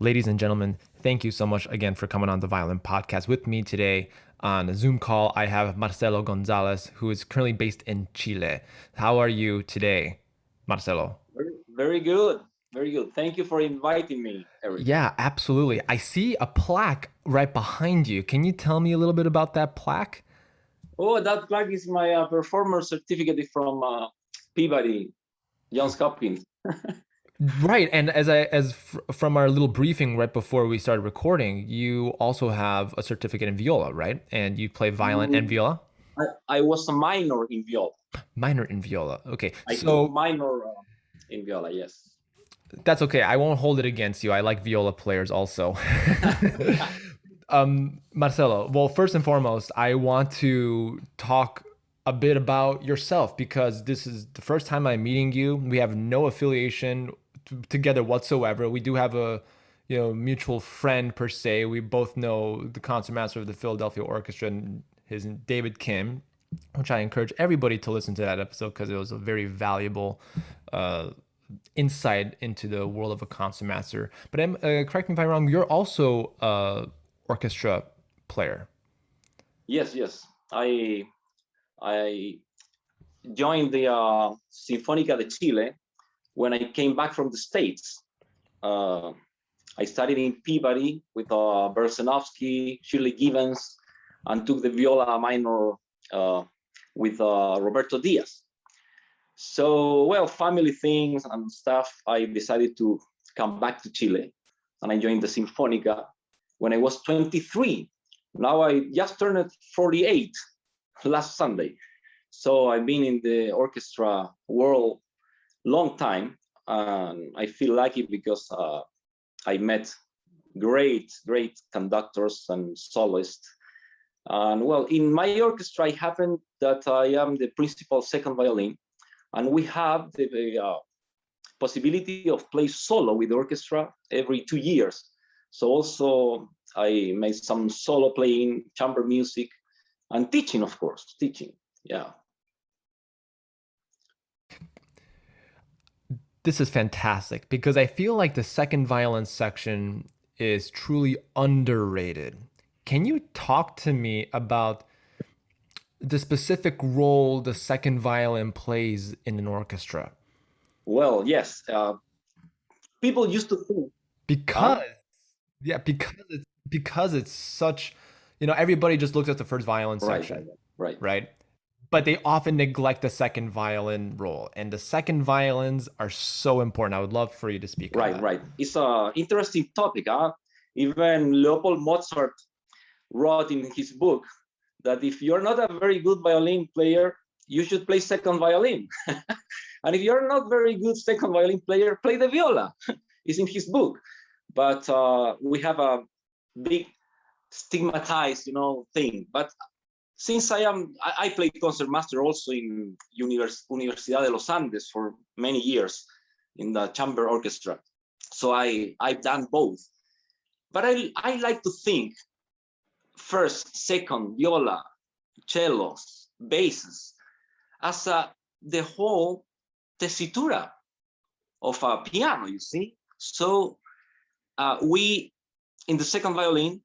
Ladies and gentlemen, thank you so much again for coming on the Violin Podcast. With me today on a Zoom call, I have Marcelo Gonzalez, who is currently based in Chile. How are you today, Marcelo? Very good. Very good. Thank you for inviting me, Eric. Yeah, absolutely. I see a plaque right behind you. Can you tell me a little bit about that plaque? Oh, that plaque is my performer certificate from Peabody, Johns Hopkins. Right, and from our little briefing right before we started recording, you also have a certificate in viola, right? And you play violin and Mm, viola? I was a minor in viola. Minor in viola. Okay. I took So minor in viola, yes. that's okay. I won't hold it against you. I like viola players also. Marcelo, well, first and foremost, I want to talk a bit about yourself because this is the first time I'm meeting you. We have no affiliation together whatsoever. We do have a, mutual friend per se. We both know the concertmaster of the Philadelphia Orchestra, and his David Kim, which I encourage everybody to listen to that episode because it was a very valuable uh, insight into the world of a concertmaster. But correct me if I'm wrong. You're also a orchestra player. Yes, yes. I joined the Sinfónica de Chile when I came back from the States. Uh, I studied in Peabody with Bersenovsky, Shirley Givens, and took the viola minor with Roberto Diaz. So, well, family things and stuff, I decided to come back to Chile, and I joined the Sinfónica when I was 23. Now I just turned 48 last Sunday. So I've been in the orchestra world long time, and I feel lucky because I met great conductors and soloists. And well, in my orchestra, it happened that I am the principal second violin, and we have the possibility of play solo with the orchestra every 2 years. So also I made some solo playing, chamber music, and teaching, of course, teaching. Yeah. This is fantastic because I feel like the second violin section is truly underrated. Can you talk to me about the specific role the second violin plays in an orchestra? Well, yes. People used to think, Because huh? yeah, because it's such, everybody just looks at the first violin Right, section, right, right? But they often neglect the second violin role, and the second violins are so important. I would love for you to speak on right, that. right. It's an interesting topic, huh? Even Leopold Mozart wrote in his book that if you're not a very good violin player, you should play second violin. And if you're not very good second violin player, play the viola. It's in his book. But we have a big stigmatized, thing. But since I played concertmaster also in Universidad de los Andes for many years in the chamber orchestra. So I've done both. But I like to think first, second, viola, cellos, basses, as the whole tessitura of a piano, you see. So we, in the second violin,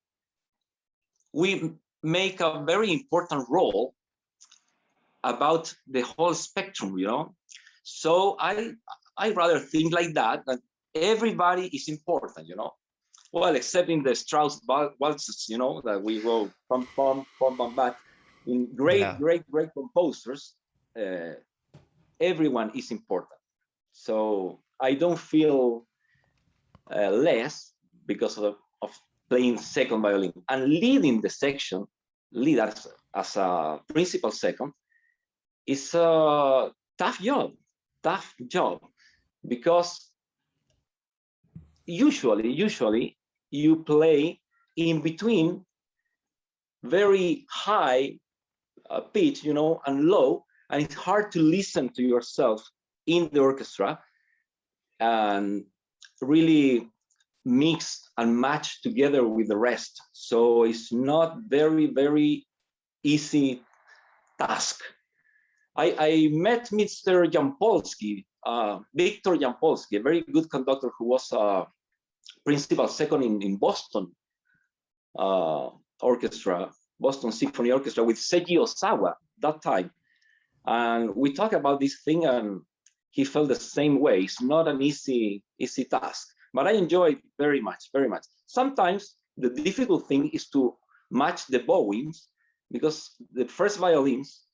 we make a very important role about the whole spectrum. So I rather think like that everybody is important. Well, except in the Strauss waltzes, that we go pum pum pum pum back. In Yeah. great composers, uh, everyone is important. So I don't feel less because of playing second violin and leading the section. Lead as a principal second is a tough job, because usually you play in between very high pitch, and low, and it's hard to listen to yourself in the orchestra and really mix and match together with the rest. So it's not very easy task. I met Mr. Jampolsky, Victor Jampolsky, a very good conductor who was principal second in Boston uh, orchestra, Boston Symphony Orchestra with Seiji Osawa that time. And we talked about this thing, and he felt the same way. It's not an easy task, but I enjoy it very much, very much. Sometimes the difficult thing is to match the bowings, because the first violins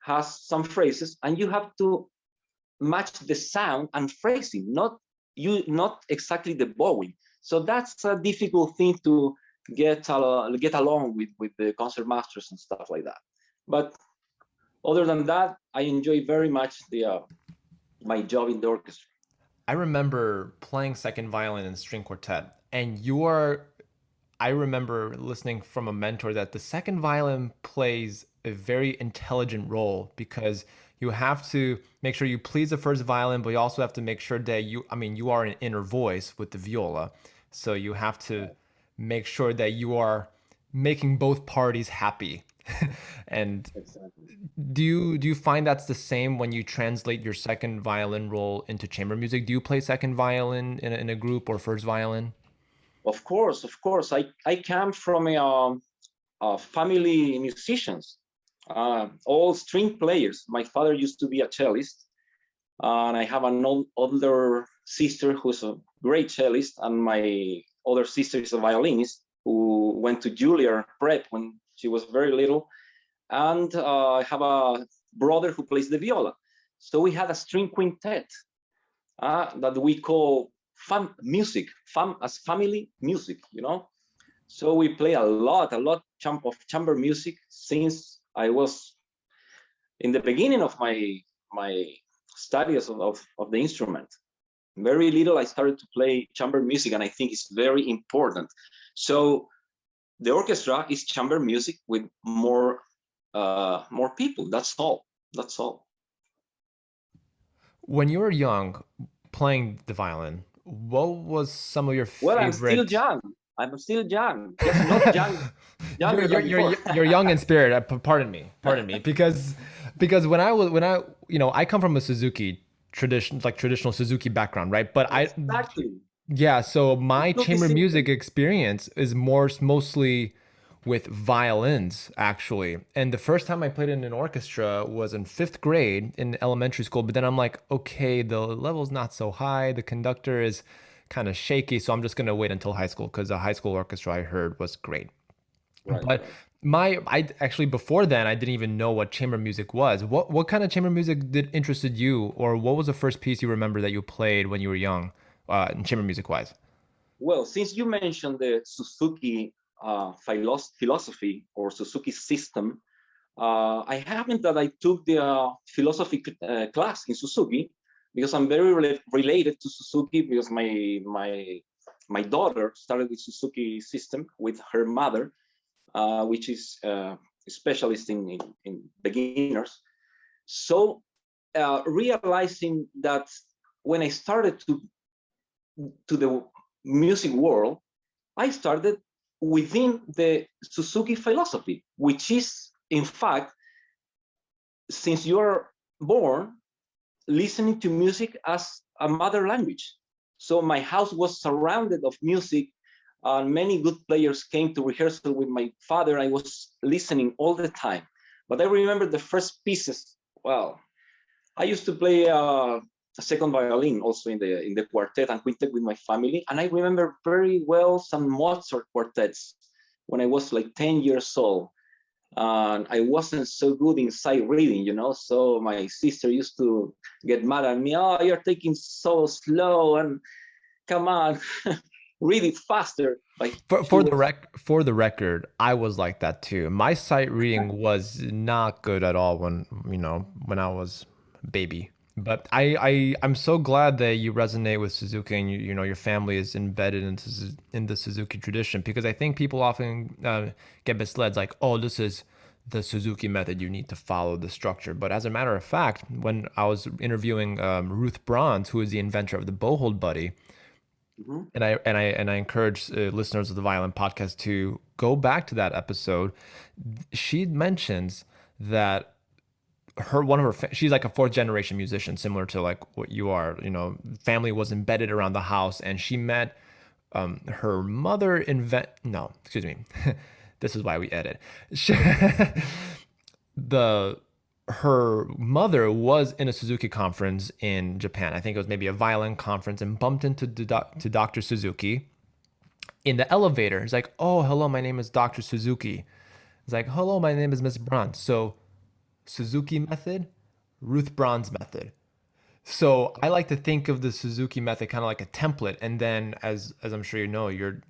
has some phrases, and you have to match the sound and phrasing, not exactly the bowing. So that's a difficult thing to get along with the concert masters and stuff like that. But other than that, I enjoy very much my job in the orchestra. I remember playing second violin in string quartet, and I remember listening from a mentor that the second violin plays a very intelligent role because you have to make sure you please the first violin, but you also have to make sure that you are an inner voice with the viola. So you have to make sure that you are making both parties happy. And Exactly. do you find that's the same when you translate your second violin role into chamber music? Do you play second violin in a group or first violin? Of course, of course. I come from a family musicians, all string players. My father used to be a cellist, and I have an older sister who's a great cellist, and my other sister is a violinist who went to Juilliard Prep when she was very little, and I have a brother who plays the viola. So we had a string quintet that we call fam music, fam as family music, you know. So we play a lot of chamber music since I was in the beginning of my studies of the instrument. Very little I started to play chamber music, and I think it's very important. So the orchestra is chamber music with more people. That's all. That's all. When you were young, playing the violin, what was some of your Well, I'm still favorite? young. I'm still young, just not young, you're younger you're than you're before. you're young in spirit. Pardon me, because I come from a Suzuki traditional Suzuki background, right? But Exactly. yeah, so my Suzuki chamber music system. experience is mostly with violins, actually. And the first time I played in an orchestra was in fifth grade in elementary school. But then I'm like, okay, the level's not so high. The conductor is kind of shaky. So I'm just going to wait until high school because the high school orchestra I heard was great. Right, But right. I actually before then I didn't even know what chamber music was. What kind of chamber music did interested you, or what was the first piece you remember that you played when you were young, in chamber music wise? Well, since you mentioned the Suzuki philosophy or Suzuki system, I happened that I took the philosophy class in Suzuki because I'm very related to Suzuki because my daughter started with Suzuki system with her mother, which is a specialist in beginners. So realizing that when I started to the music world, I started within the Suzuki philosophy, which is, in fact, since you're born, listening to music as a mother language. So my house was surrounded of music, and many good players came to rehearsal with my father. I was listening all the time. But I remember the first pieces. Well, I used to play a second violin also in the quartet and quintet with my family, and I remember very well some Mozart quartets when I was like 10 years old. And I wasn't so good in sight reading, you know. So my sister used to get mad at me. Oh, you're taking so slow, and come on, read it faster. Like she was. For the record, I was like that too. My sight reading was not good at all when I was a baby. But I'm so glad that you resonate with Suzuki and your family is embedded in the Suzuki tradition, because I think people often get misled, like, oh, this is the Suzuki method, you need to follow the structure. But as a matter of fact, when I was interviewing Ruth Bronze, who is the inventor of the bowhold buddy, Mhm. and I encourage listeners of the Violin Podcast to go back to that episode. She mentions that she's like a fourth generation musician, similar to like what you are. Family was embedded around the house, and she met her mother no, excuse me. This is why we edit. the Her mother was in a Suzuki conference in Japan. I think it was maybe a violin conference, and bumped into to Dr. Suzuki in the elevator. It's like, "Oh, hello, my name is Dr. Suzuki." It's like, "Hello, my name is Miss Braun." So Suzuki method, Ruth Braun's method. So I like to think of the Suzuki method kind of like a template, and then as I'm sure you know, you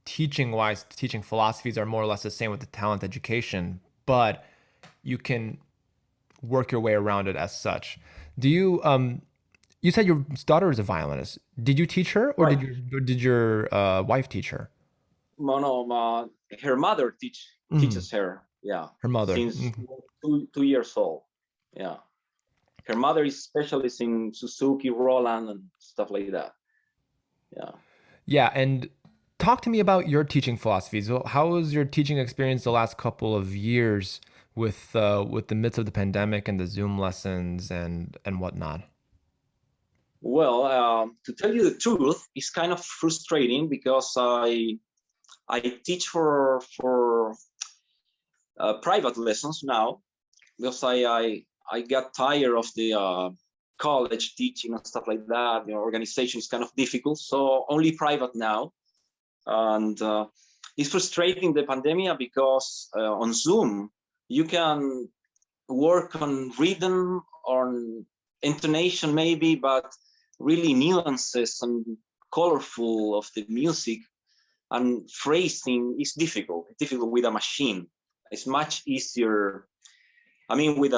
teaching wise, teaching philosophies are more or less the same with the talent education, but you can work your way around it as such. Do you you said your daughter is a violinist. Did you teach her, or Right. did your wife teach her? No, her mother Mm, teaches her. Yeah, her mother. since 2 years old. Yeah, her mother is specialist in Suzuki, Roland, and stuff like that. Yeah. Yeah, and talk to me about your teaching philosophies. So how was your teaching experience the last couple of years with the midst of the pandemic and the Zoom lessons and whatnot? Well, to tell you the truth, it's kind of frustrating because I teach for private lessons now because I got tired of the college teaching and stuff like that. The organization is kind of difficult, so only private now. And it's frustrating the pandemic because on Zoom you can work on rhythm, on intonation maybe, but really nuances and colorful of the music and phrasing is difficult with a machine. It's much easier. I mean, with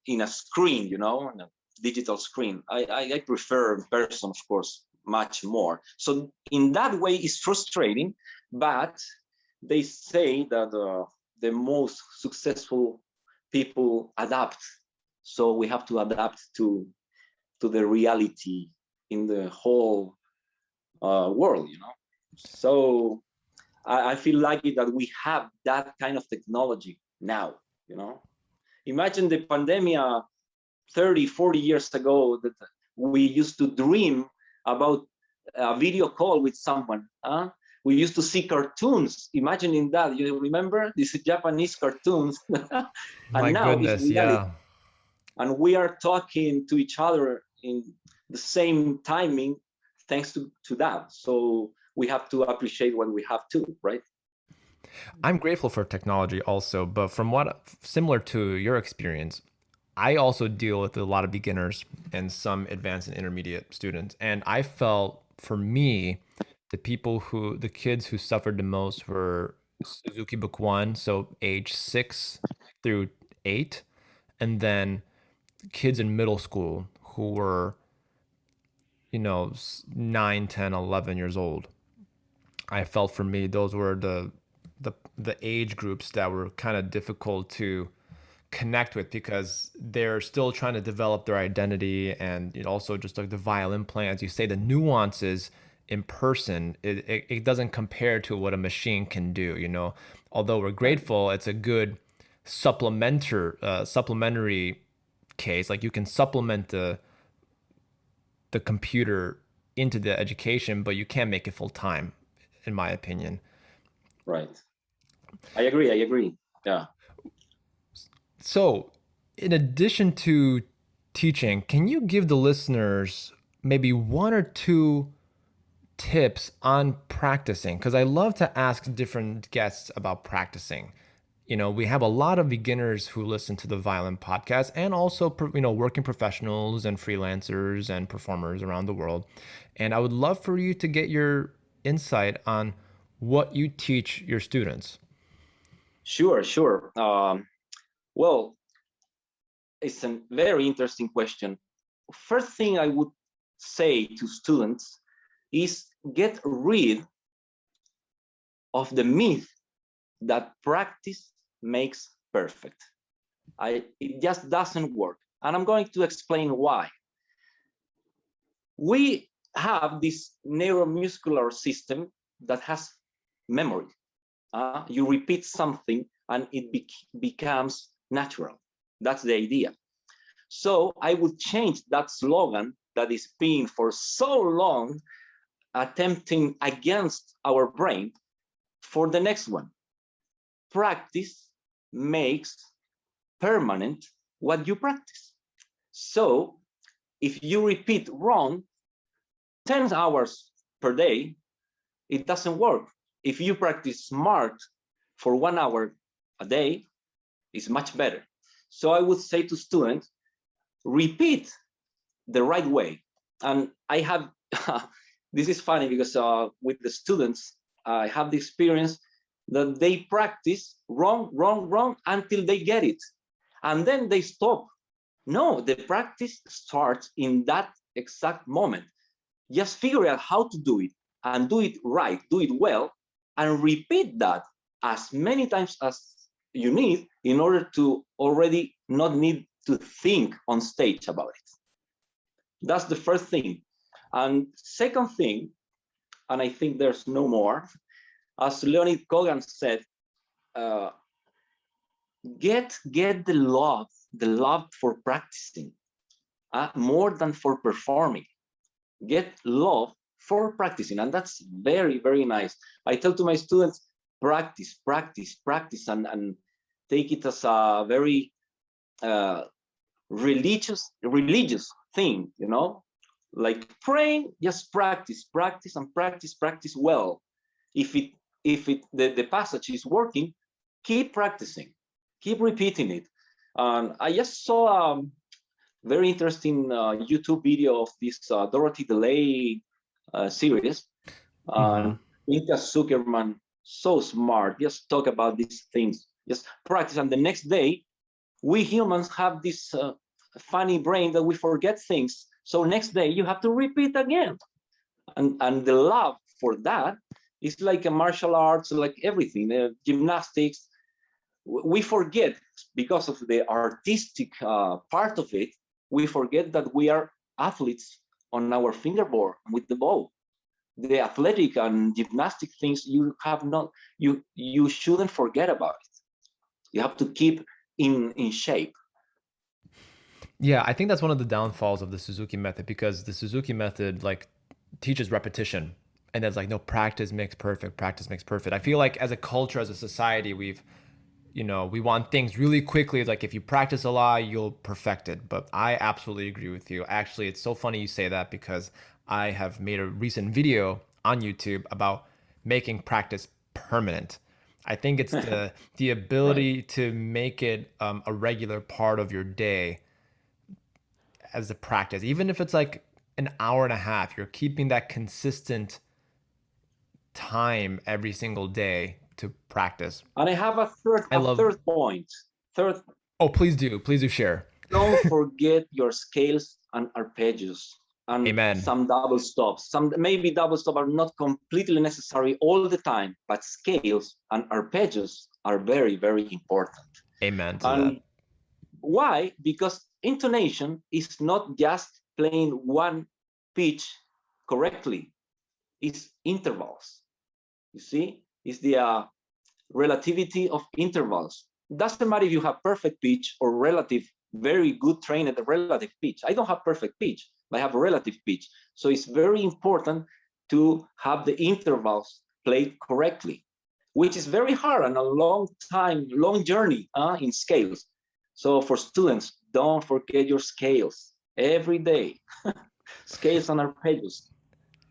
in a screen, in a digital screen. I prefer in person, of course, much more. So in that way, it's frustrating, but they say that the most successful people adapt. So we have to adapt to the reality in the whole world. So I feel lucky that we have that kind of technology now. Imagine the pandemic 30, 40 years ago that we used to dream about a video call with someone. We used to see cartoons, imagining that. You remember these Japanese cartoons? My And now it's goodness, reality. yeah. And we are talking to each other in the same timing thanks to that. So we have to appreciate what we have too, right? I'm grateful for technology also, but from what similar to your experience, I also deal with a lot of beginners and some advanced and intermediate students. And I felt for me, the kids who suffered the most were Suzuki Book One, so age 6 through 8, and then kids in middle school who were, 9, 10, 11 years old. I felt for me, those were the age groups that were kind of difficult to connect with because they're still trying to develop their identity, and also just like the violin playing, as you say, the nuances in person, it doesn't compare to what a machine can do. Although we're Right. grateful, it's a good supplementary case. Like you can supplement the computer into the education, but you can't make it full time, in my opinion. Right. I agree. Yeah. So, in addition to teaching, can you give the listeners maybe one or two tips on practicing? Because I love to ask different guests about practicing. We have a lot of beginners who listen to the Violin Podcast, and also, working professionals and freelancers and performers around the world. And I would love for you to get your insight on what you teach your students. Sure. Well, it's a very interesting question. First thing I would say to students is get rid of the myth that practice makes perfect. It just doesn't work. And I'm going to explain why. We have this neuromuscular system that has memory. You repeat something and it becomes natural. That's the idea. So I would change that slogan that is being for so long attempting against our brain for the next one. Practice makes permanent what you practice. So if you repeat wrong 10 hours per day, it doesn't work. If you practice smart for 1 hour a day, it's much better. So I would say to students, repeat the right way. And I have, this is funny because with the students, I have the experience that they practice wrong until they get it. And then they stop. No, the practice starts in that exact moment. Just figure out how to do it and do it right, do it well, and repeat that as many times as you need in order to already not need to think on stage about it. That's the first thing. And second thing, and I think there's no more, as Leonid Kogan said, get the love for practicing, more than for performing. Get love for practicing, and that's very, very nice. I tell to my students, practice, and take it as a very religious thing, you know, like praying. Just practice and practice well. If the passage is working, keep practicing, keep repeating it. And I just saw a very interesting YouTube video of this Dorothy DeLay series. Inka Zuckerman, so smart, just talk about these things, just practice. And the next day, we humans have this funny brain that we forget things. So next day you have to repeat again. And the love for that is like a martial arts, like everything, gymnastics. We forget, because of the artistic part of it, we forget that we are athletes on our fingerboard with the bow. The athletic and gymnastic things you have not, you shouldn't forget about it. You have to keep in shape. Yeah, I think that's one of the downfalls of the Suzuki method, because the Suzuki method like teaches repetition, and it's like, no, practice makes perfect. Practice makes perfect. I feel like as a culture, as a society, we want things really quickly. It's like, if you practice a lot, you'll perfect it. But I absolutely agree with you. Actually, it's so funny you say that, because I have made a recent video on YouTube about making practice permanent. I think it's the ability Right. to make it a regular part of your day as a practice, even if it's like an hour and a half. You're keeping that consistent time every single day to practice. And I have I love. third point. Third, Oh, please do share. don't forget your scales and arpeggios and Amen. some double stops. Some maybe double stops are not completely necessary all the time, but scales and arpeggios are very, very important. Amen to that. And why? Because intonation is not just playing one pitch correctly, it's intervals. You see, it's the relativity of intervals. Doesn't matter if you have perfect pitch or relative, very good trained at the relative pitch. I don't have perfect pitch, I have relative pitch. So it's very important to have the intervals played correctly, which is very hard and a long journey in scales. So for students, don't forget your scales every day. Scales and arpeggios.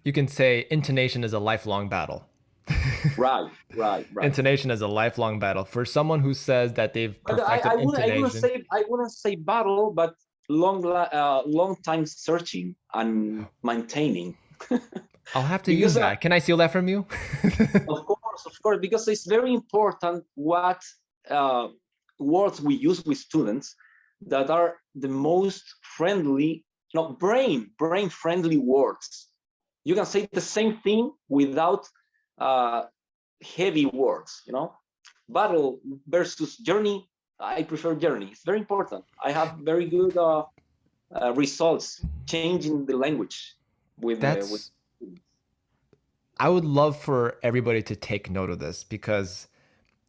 You can say intonation is a lifelong battle. Right. Intonation is a lifelong battle. For someone who says that they've But perfected intonation. I wouldn't say battle, but long time searching and maintaining. I'll have to use Because that. Can I steal that from you? of course, because it's very important what words we use with students that are the most friendly, brain friendly words. You can say the same thing without heavy words, battle versus journey. I prefer journey. It's very important. I have very good results changing the language with I would love for everybody to take note of this, because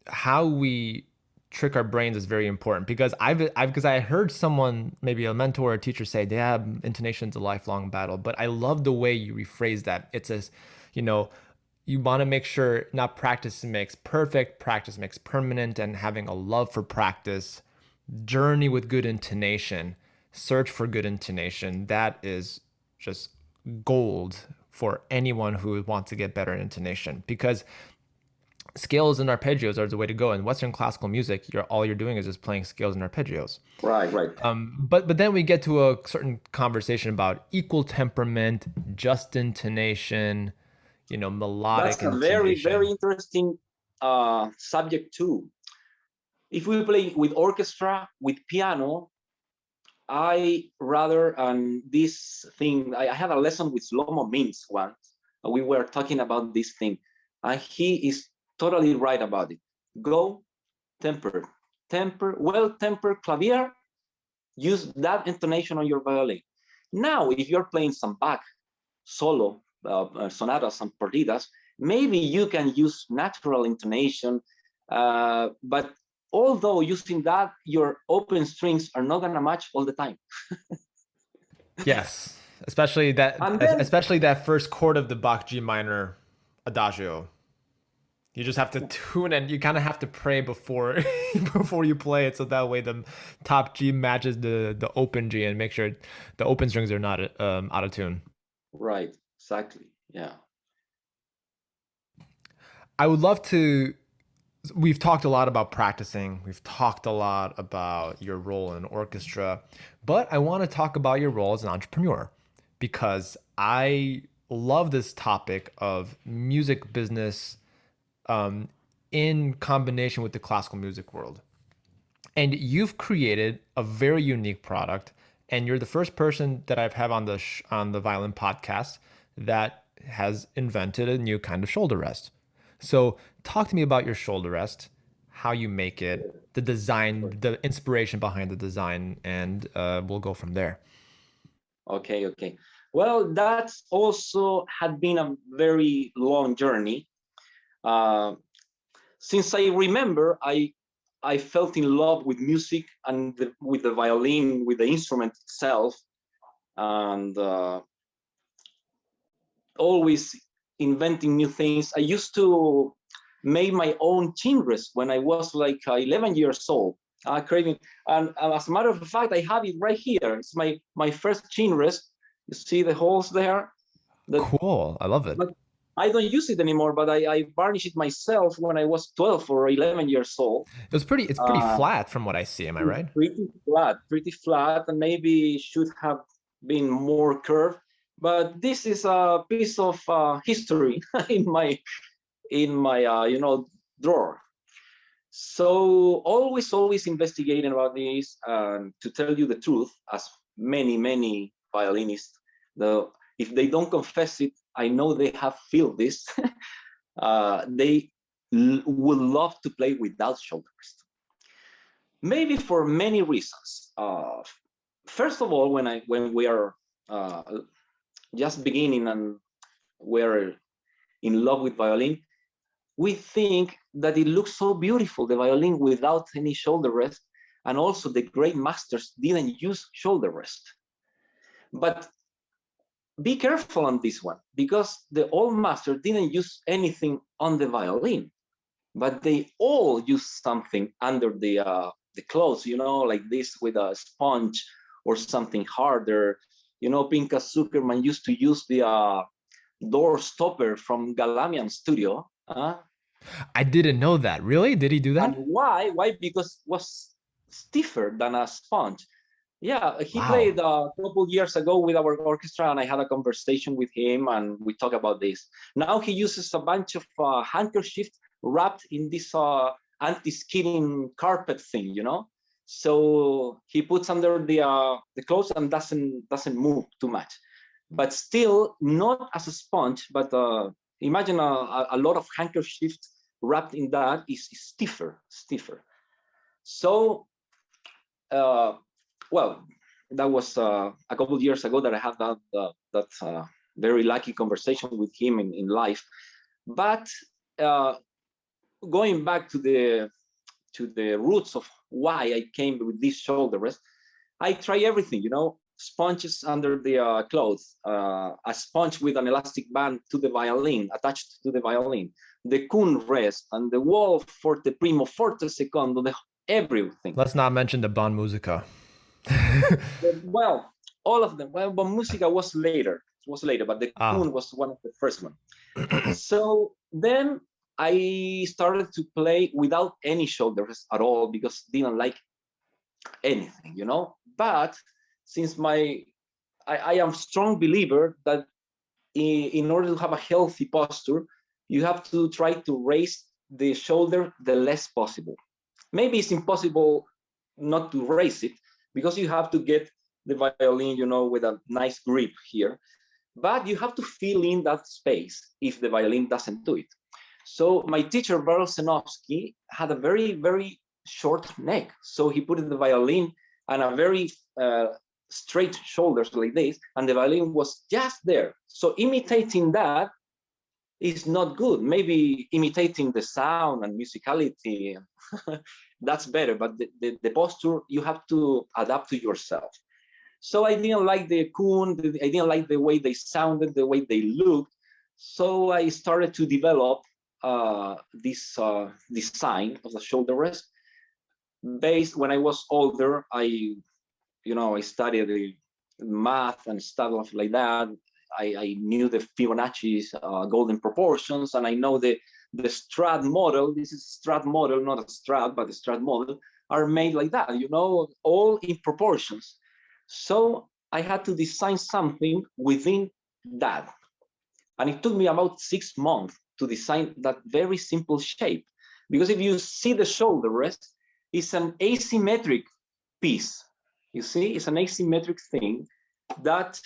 how we trick our brains is very important because because I heard someone, maybe a mentor or a teacher say, yeah, intonation's a lifelong battle. But I love the way you rephrase that. It says, you know, you want to make sure not practice makes perfect, practice makes permanent, and having a love for practice, journey with good intonation, search for good intonation. That is just gold for anyone who wants to get better in intonation because scales and arpeggios are the way to go. In Western classical music, all you're doing is just playing scales and arpeggios. Right, right. But then we get to a certain conversation about equal temperament, just intonation, melodic That's a very, intonation. very interesting subject too. If we play with orchestra, with piano, I rather, and this thing, I had a lesson with Lomo Mintz once. We were talking about this thing, and he is totally right about it. Go temper, well-tempered clavier, use that intonation on your violin. Now, if you're playing some Bach solo, sonatas and partitas, maybe you can use natural intonation, but although using that, your open strings are not gonna match all the time. Yes, especially that, And then, especially that first chord of the Bach G minor adagio. You just have to tune and you kind of have to pray before before you play it, so that way the top G matches the open G and make sure the open strings are not out of tune. right, exactly, yeah. I would love to. We've talked a lot about practicing. We've talked a lot about your role in orchestra, but I want to talk about your role as an entrepreneur because I love this topic of music business in combination with the classical music world. And you've created a very unique product, and you're the first person that I've had on the Violin Podcast that has invented a new kind of shoulder rest. So, talk to me about your shoulder rest, how you make it, the design, the inspiration behind the design, and we'll go from there. Okay, okay. Well, that's also had been a very long journey. Uh, since I remember, I felt in love with music and with the violin, with the instrument itself, and always inventing new things. I used to make my own timbres when I was like 11 years old. Craving, and as a matter of fact, I have it right here. It's my first timbres. You see the holes there. Cool. I love it. But I don't use it anymore, but I varnished it myself when I was 12 or 11 years old. It's pretty flat from what I see. Am I right? Pretty flat, and maybe should have been more curved. But this is a piece of history in my drawer. So always investigating about this. To tell you the truth, as many violinists, if they don't confess it, I know they have feel this. They would love to play without shoulder rest. Maybe for many reasons. First of all, when we are just beginning and we're in love with violin, we think that it looks so beautiful, the violin without any shoulder rest, and also the great masters didn't use shoulder rest. But be careful on this one, because the old master didn't use anything on the violin, but they all used something under the clothes, like this with a sponge or something harder. Pinka Zuckerman used to use the door stopper from Galamian Studio. I didn't know that. Really? Did he do that? And why? Why? Because it was stiffer than a sponge. Yeah, he played a couple years ago with our orchestra, and I had a conversation with him, and we talked about this. Now he uses a bunch of handkerchiefs wrapped in this anti-skidding carpet thing, So he puts under the clothes and doesn't move too much, but still not as a sponge. But imagine a lot of handkerchiefs wrapped in that is stiffer. So. Well, that was a couple of years ago that I had that very lucky conversation with him in life. But going back to to the roots of why I came with this shoulder rest, I try everything, sponges under the clothes, a sponge with an elastic band to the violin, attached to the violin, the Kuhn rest, and the wall forte primo, forte secondo, everything. Let's not mention the Bon Musica. Well, all of them. Well, Bon Musica was later. But the Kuhn was one of the first one. So then I started to play without any shoulder rest at all because I didn't like anything, But since I am a strong believer that in order to have a healthy posture, you have to try to raise the shoulder the less possible. Maybe it's impossible not to raise it because you have to get the violin, with a nice grip here. But you have to fill in that space if the violin doesn't do it. So my teacher, Berl Senovsky, had a very, very short neck. So he put the violin on a very straight shoulders like this, and the violin was just there. So imitating that is not good. Maybe imitating the sound and musicality, that's better. But the posture, you have to adapt to yourself. So I didn't like the Kuhn, I didn't like the way they sounded, the way they looked. So I started to develop this design of the shoulder rest. Based when I was older, I studied the math and stuff like that. I knew the Fibonacci's golden proportions, and I know the Strad model. This is Strad model, not a Strad, but the Strad model are made like that, all in proportions. So I had to design something within that. And it took me about 6 months to design that very simple shape. Because if you see the shoulder rest, it's an asymmetric piece. You see, it's an asymmetric thing that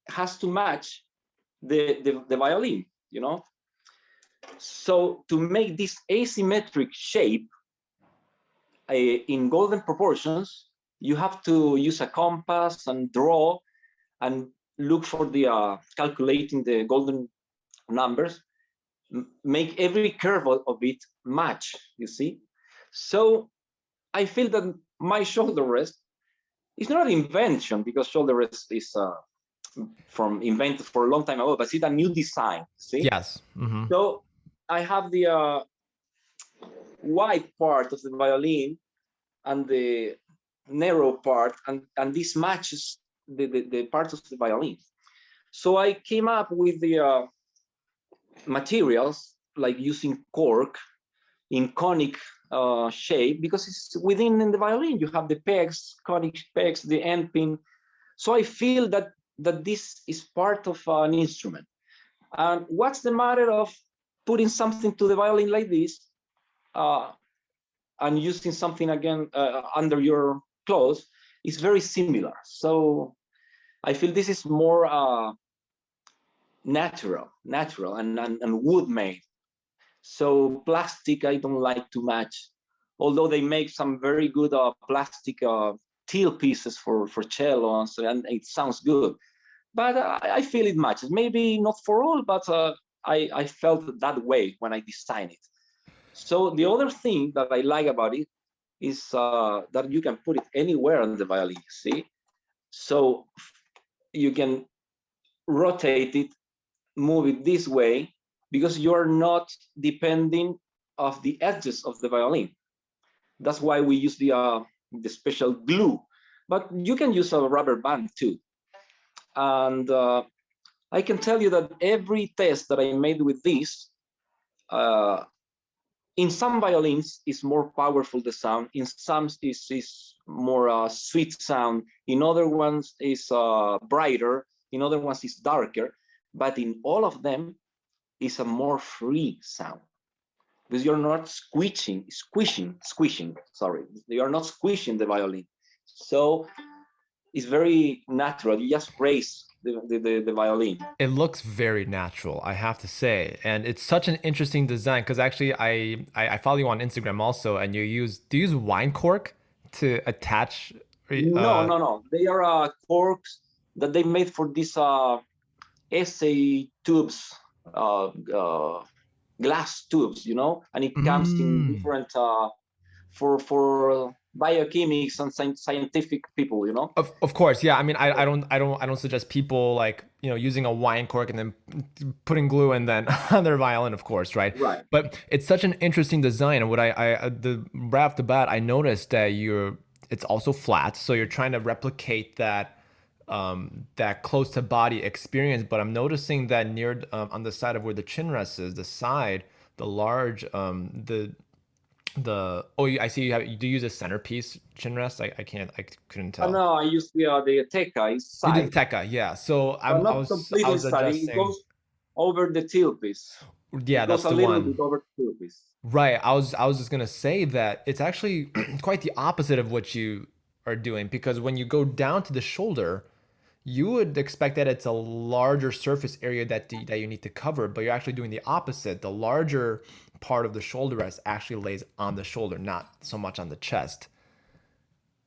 has to match the violin, So to make this asymmetric shape in golden proportions, you have to use a compass and draw and look for the calculating the golden numbers, make every curve of it match, you see. So I feel that my shoulder rest is not an invention, because shoulder rest is from invented for a long time ago, but it's a new design, see? Yes. Mm-hmm. So I have the wide part of the violin and the narrow part, and this matches the parts of the violin. So I came up with the materials, like using cork in conic shape, because it's within the violin. You have the pegs, conic pegs, the end pin. So I feel that this is part of an instrument. And what's the matter of putting something to the violin like this and using something again under your clothes is very similar. So I feel this is more natural and wood made. So plastic, I don't like to match, although they make some very good plastic teal pieces for cello, and it sounds good. But I feel it matches. Maybe not for all, but I felt that way when I designed it. So the other thing that I like about it is that you can put it anywhere on the violin, see? So you can rotate it, move it this way, because you're not depending of the edges of the violin. That's why we use the special glue, but you can use a rubber band too. And I can tell you that every test that I made with this, in some violins is more powerful the sound, in some is more sweet sound, in other ones is brighter, in other ones is darker, but in all of them is a more free sound, because you're not squishing, sorry, you're not squishing the violin. So it's very natural. You just raise the violin. It looks very natural, I have to say, and it's such an interesting design, because actually I follow you on Instagram also, and do you use wine cork to attach? No. They are corks that they made for these essay tubes, glass tubes, and it comes in different for biochemics and scientific people, you know. Of course, yeah. I mean, I don't suggest people like, using a wine cork and then putting glue and then on their violin, of course, right? Right. But it's such an interesting design. And what right off the bat, I noticed that it's also flat, so you're trying to replicate that close to body experience. But I'm noticing that near on the side of where the chin rest is, the side, the large, I see you do use a centerpiece chin rest. I couldn't Oh, tell. no, I use the Teca You did side, the Tekka, yeah. So but I not I completely was side. It adjusting. goes over the tailpiece. Yeah, It goes that's a the little one. bit over the tailpiece. Right. I was just gonna say that it's actually quite the opposite of what you are doing, because when you go down to the shoulder, you would expect that it's a larger surface area that you need to cover, but you're actually doing the opposite. The larger part of the shoulder rest actually lays on the shoulder, not so much on the chest.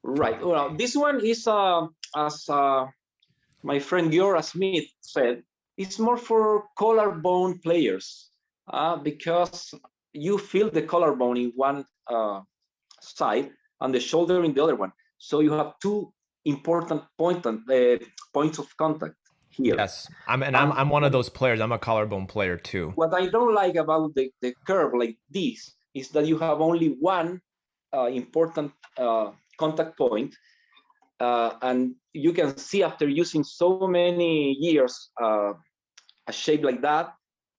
From what Right. I'm Well, seeing. this one is as my friend Giora Smith said, it's more for collarbone players because you feel the collarbone in one side and the shoulder in the other one. So you have two important points of contact here. Yes, I'm And I'm one of those players. I'm a collarbone player too. what I don't like about the curve like this is that you have only one important contact point, and you can see after using so many years a shape like that,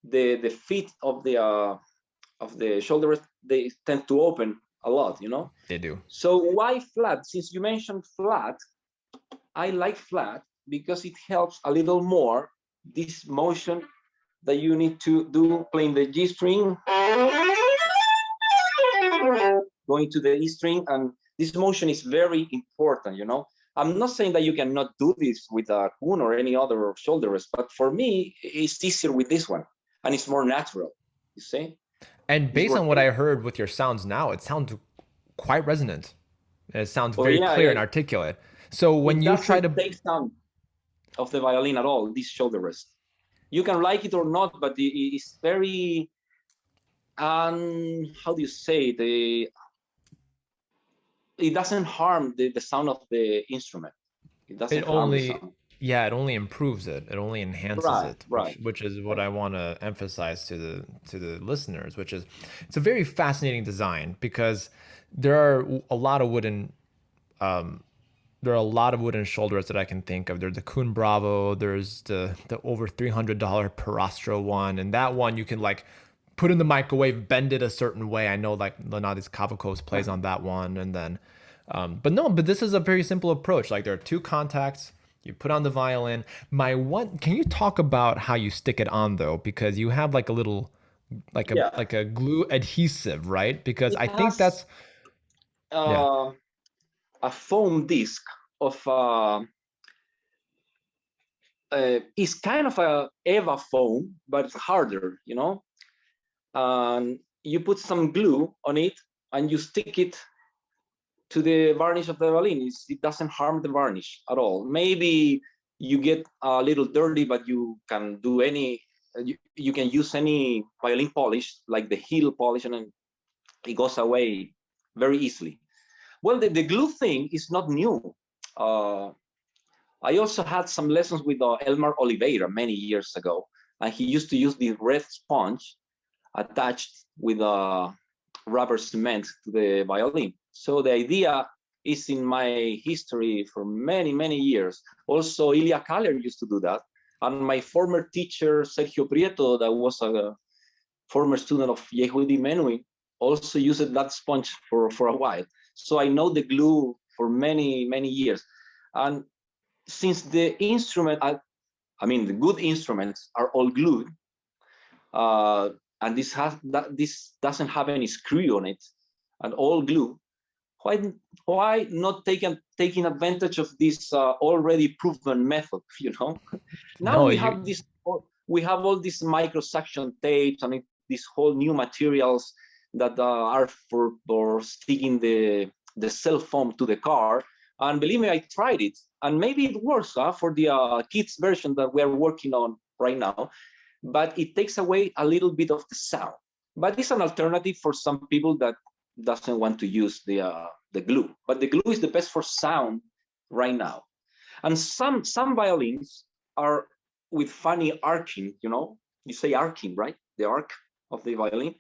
the feet of the shoulders, they tend to open a lot, you know. They do. So why flat? Since you mentioned flat, I like flat because it helps a little more this motion that you need to do playing the G string, going to the E string, and this motion is very important, you know. I'm not saying that you cannot do this with a Kun or any other shoulder rest, but for me, it's easier with this one, and it's more natural, you see? And It's based on what working. I heard with your sounds now, it sounds quite resonant. It sounds Oh very yeah, clear and articulate. So when it you try doesn't to, take sound of the violin at all, this shoulder rest. You can like it or not, but it's very, how do you say, it doesn't harm the sound of the instrument. It it doesn't harm the only, sound. yeah, it only improves it. It only enhances Right, it, which right. which is what I want to emphasize to the listeners, which is it's a very fascinating design because there are a lot of wooden there are a lot of wooden shoulders that I can think of. There's the Kun Bravo, there's the over $300 Perastro one, and that one you can like put in the microwave, bend it a certain way. I know like Leonardis Cavacos plays on that one, and then but this is a very simple approach. Like there are two contacts. You put on the violin. Can you talk about how you stick it on though? Because you have like a little, Yeah, like a glue adhesive, right? Because it I think has that's, yeah, uh, a foam disc of it's kind of a Eva foam, but it's harder, you know. And you put some glue on it and you stick it to the varnish of the violin. It doesn't harm the varnish at all. Maybe you get a little dirty, but you can do you can use any violin polish, like the heel polish, and it goes away very easily. Well, the glue thing is not new. Uh, I also had some lessons with Elmar Oliveira many years ago, and he used to use the red sponge attached with a rubber cement to the violin. So the idea is in my history for many, many years. Also, Ilya Kaller used to do that. And my former teacher, Sergio Prieto, that was a former student of Yehudi Menuhin, also used that sponge for a while. So I know the glue for many, many years. And since the instrument, I mean, the good instruments are all glued, uh, and this doesn't have any screw on it, and all glue. Why not taking advantage of this already proven method? You know, now no, you, we have all these microsuction tapes and these whole new materials that are for sticking the cell foam to the car. And believe me, I tried it, and maybe it works for the kids version that we are working on right now, but it takes away a little bit of the sound. But it's an alternative for some people that doesn't want to use the glue, but the glue is the best for sound right now. And some violins are with funny arcing, you say arcing, right? The arc of the violin,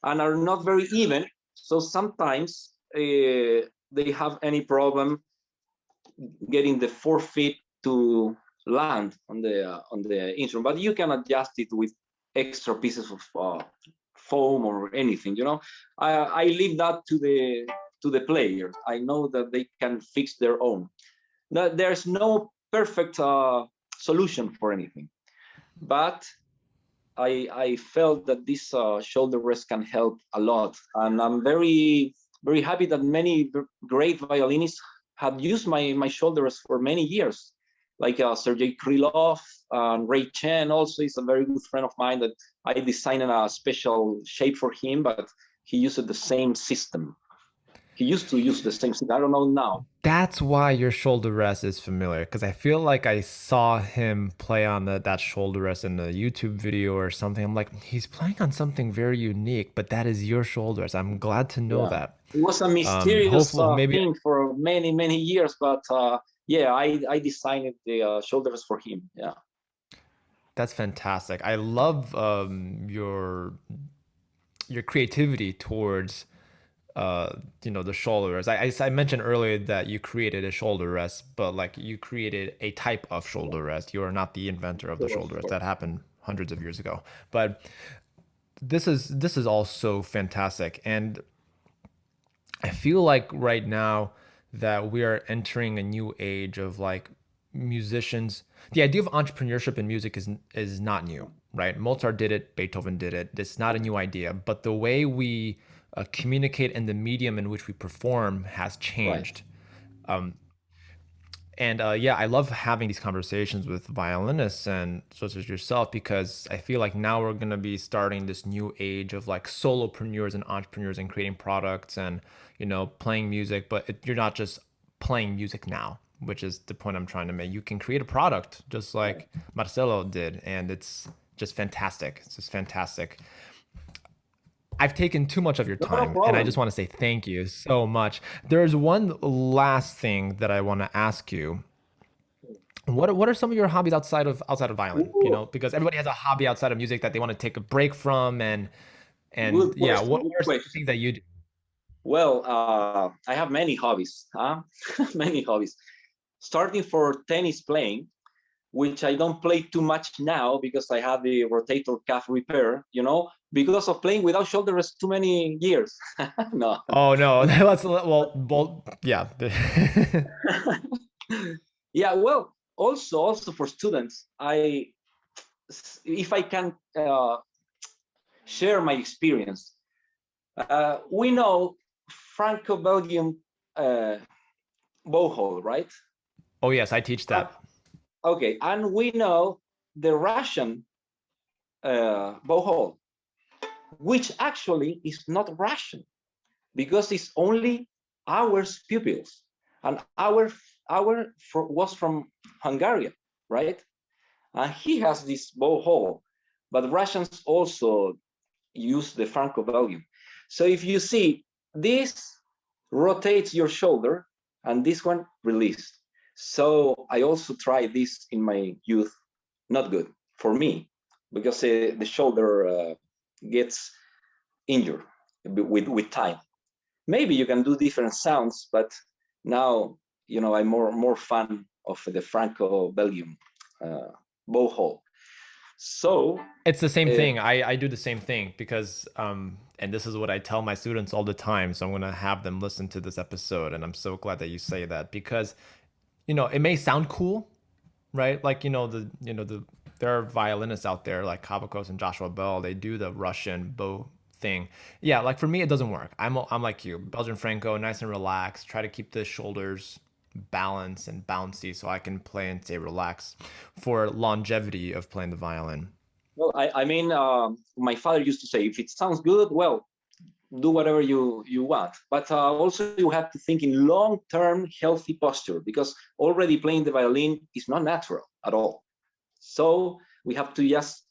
and are not very even. So sometimes they have any problem getting the forefeet to land on the instrument, but you can adjust it with extra pieces of foam or anything. I leave that to the player. I know that they can fix their own. There's no perfect solution for anything, but I felt that this shoulder rest can help a lot, and I'm very very happy that many great violinists have used my shoulder rest for many years, like Sergei Krylov and Ray Chen. Also is a very good friend of mine that I designed a special shape for him, but he used the same system. He used to use the same system. I don't know now. That's why your shoulder rest is familiar, because I feel like I saw him play on that shoulder rest in a YouTube video or something. I'm like, he's playing on something very unique, but that is your shoulder rest. I'm glad to know that. It was a mysterious maybe thing for many years, but yeah, I designed the shoulder rest for him. Yeah, that's fantastic. I love your creativity towards the shoulder rest. I mentioned earlier that you created a shoulder rest, but like you created a type of shoulder rest. You are not the inventor of the shoulder rest. That happened hundreds of years ago. But this is also fantastic, and I feel like right now that we are entering a new age of like musicians. The idea of entrepreneurship in music is not new, right? Mozart did it, Beethoven did it. It's not a new idea, but the way we communicate and the medium in which we perform has changed. right. And yeah, I love having these conversations with violinists and such as yourself, because I feel like now we're going to be starting this new age of like solopreneurs and entrepreneurs and creating products and, playing music. But you're not just playing music now, which is the point I'm trying to make. You can create a product just like Marcelo did, and it's just fantastic. It's just fantastic. I've taken too much of your time, and I just want to say thank you so much. There's one last thing that I want to ask you. What are some of your hobbies outside of violin? Because everybody has a hobby outside of music that they want to take a break from, and yeah, what are some things that you do? Well, I have many hobbies, many hobbies. Starting for tennis playing, which I don't play too much now because I had the rotator cuff repair, because of playing without shoulder rest too many years. No. Oh no, well, yeah. Yeah, well, also for students, if I can share my experience, we know Franco-Belgian bow hole, right? Oh yes, I teach that. Okay, and we know the Russian bow hole, which actually is not Russian, because it's only our pupils, and our was from Hungary, right? And he has this bow hole, but Russians also use the Franco-Belgian. So if you see, this rotates your shoulder, and this one released. So I also tried this in my youth. Not good for me, because the shoulder gets injured with time. Maybe you can do different sounds, but now I'm more fan of the Franco-Belgian bow hole. So it's the same thing. I do the same thing because and this is what I tell my students all the time. So I'm gonna have them listen to this episode, and I'm so glad that you say that, because it may sound cool, right? Like there are violinists out there like Kavakos and Joshua Bell. They do the Russian bow thing. Yeah, like for me it doesn't work. I'm like you, Belgian Franco, nice and relaxed. Try to keep the shoulders balanced and bouncy so I can play and stay relaxed for longevity of playing the violin. Well, I mean, my father used to say, if it sounds good, well, do whatever you want. But also you have to think in long-term healthy posture, because already playing the violin is not natural at all. So we have to just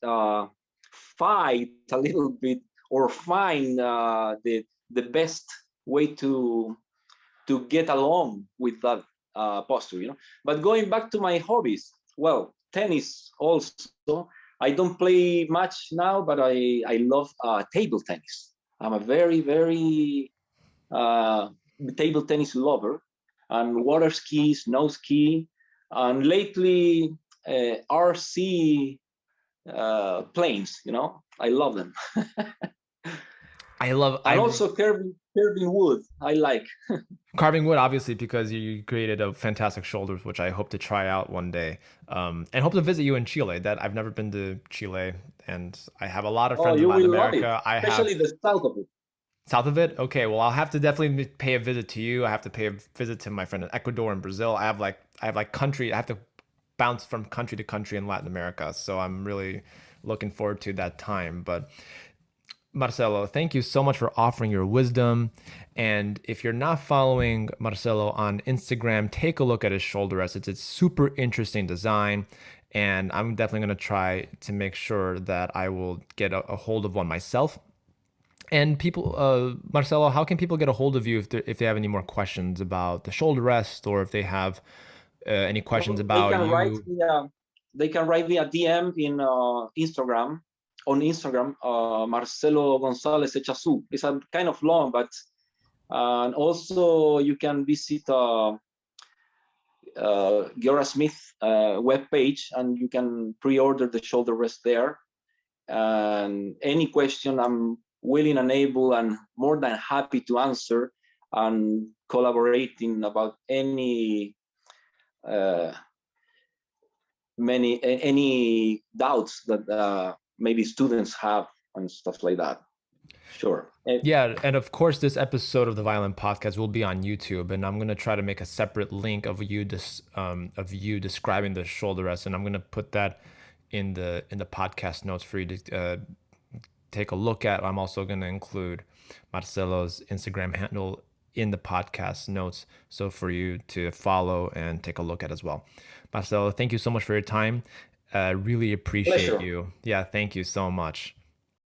fight a little bit, or find the best way to get along with that posture, you know. But going back to my hobbies, well, tennis also. I don't play much now, but I love table tennis. I'm a very, very uh, table tennis lover, and water ski, snow ski, and lately RC planes. You know, I love them. I love And I also carving wood. I like. carving wood, obviously, because you created a fantastic shoulders, which I hope to try out one day, and hope to visit you in Chile. That I've never been to Chile, and I have a lot of Oh, friends in you Latin will love it, America. I especially have the south of it. south of it. Okay, well, I'll have to definitely pay a visit to you. I have to pay a visit to my friend in Ecuador and Brazil. I have like country. I have to bounce from country to country in Latin America. So I'm really looking forward to that time. But Marcelo, thank you so much for offering your wisdom. And if you're not following Marcelo on Instagram, take a look at his shoulder rests. It's super interesting design. And I'm definitely going to try to make sure that I will get a hold of one myself. And people, Marcelo, how can people get a hold of you if they have any more questions about the shoulder rest, or if they have any questions Well, about you? they can write me a DM in Instagram. On Instagram, Marcelo Gonzalez Echazu. It's a kind of long, but and also you can visit Giora Smith webpage, and you can pre-order the shoulder rest there. And any question, I'm willing and able and more than happy to answer, and collaborating about uh, any doubts that maybe students have and stuff like that. Sure. Yeah, and of course, this episode of the Violin Podcast will be on YouTube, and I'm gonna try to make a separate link of you describing the shoulder rest, and I'm gonna put that in the podcast notes for you to take a look at. I'm also gonna include Marcelo's Instagram handle in the podcast notes, so for you to follow and take a look at as well. Marcelo, thank you so much for your time. Really appreciate Pleasure. you. Yeah, thank you so much.